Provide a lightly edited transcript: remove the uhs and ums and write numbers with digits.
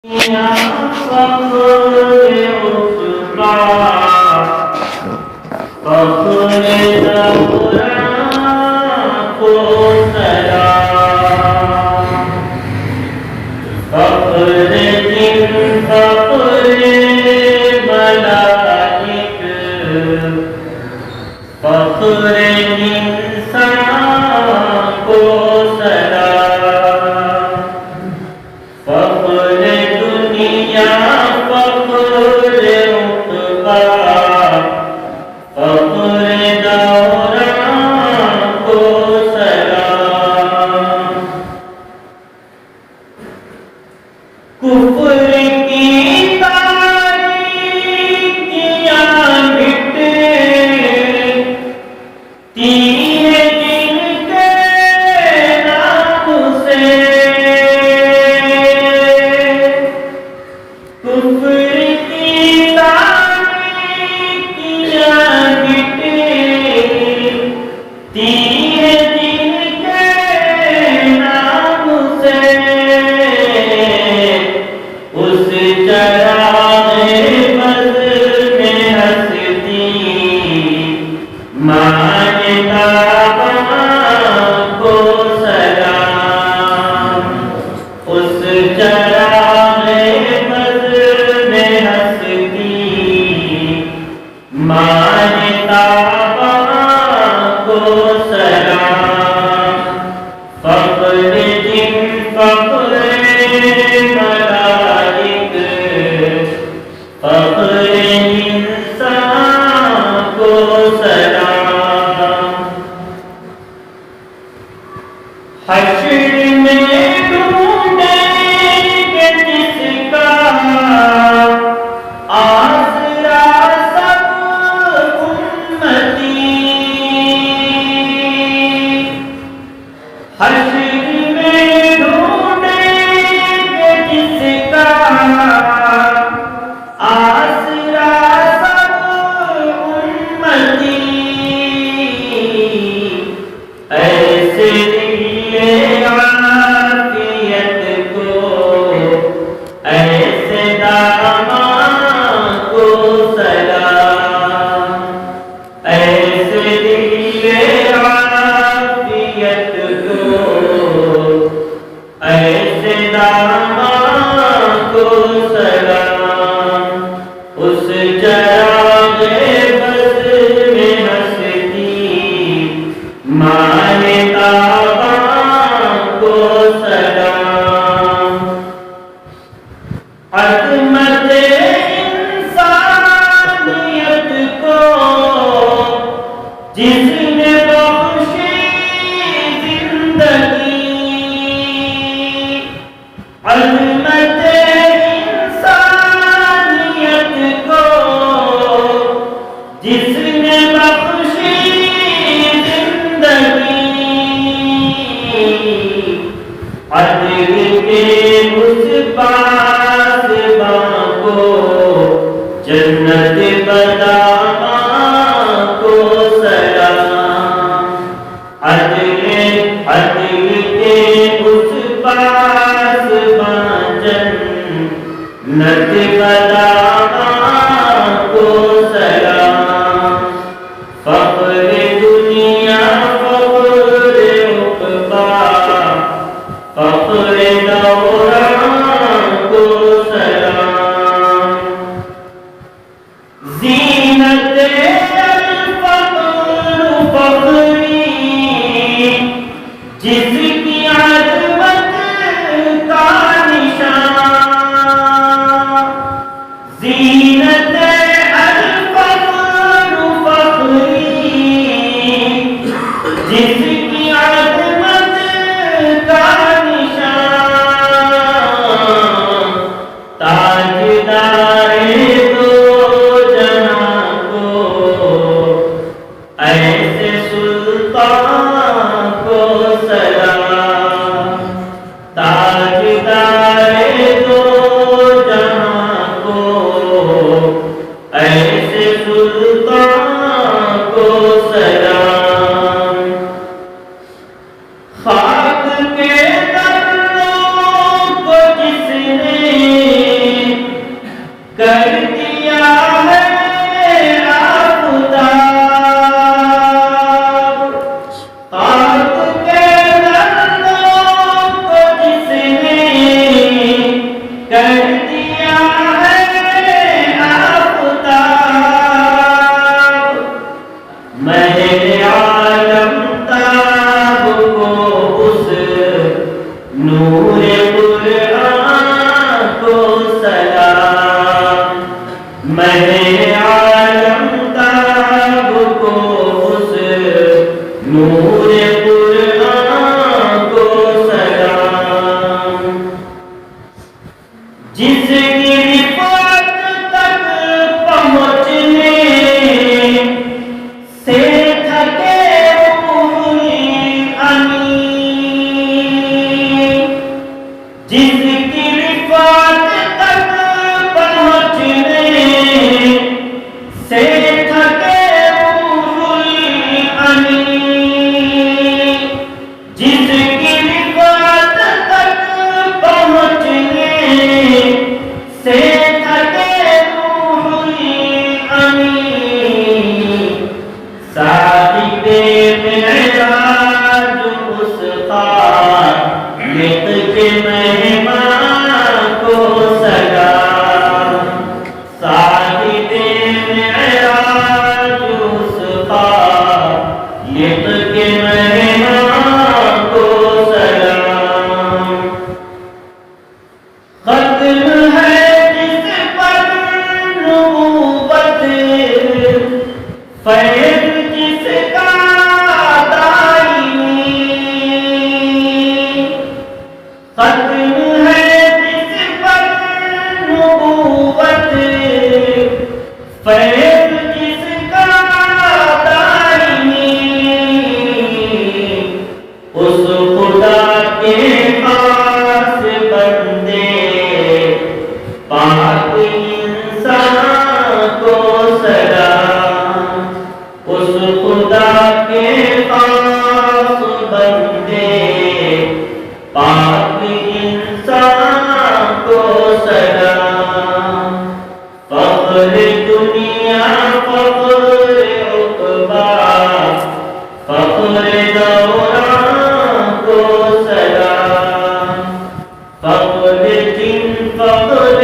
زینت کو سلام، میں عالم تاب کو اس نور قرآن کو سلام، جس کی رفعت تک پہنچنے سے تھکے روح الامین، جس کی رفعت تک پہنچنے سے تھکے روح الامین، جس کی رفعت تک پہنچنے سے تھکے روح الامین، صاحب معراج اس خالق کے مہمان کو سلام، صاحب معراج اس خالق کے مہمان کو سلام، ختم ہے جس پر نبوت، فیض جس کا دائمی، ختم ہے جس پر نبوت، فیض جس کا دائمی، اس خدا کے خاص بندے پاک انسان کو سلام، اس خدا کے خاص بندے پاک انسان کو سلام، فخر دنیا فخر عقبا فخر دوران کو سلام، فخر جن فخر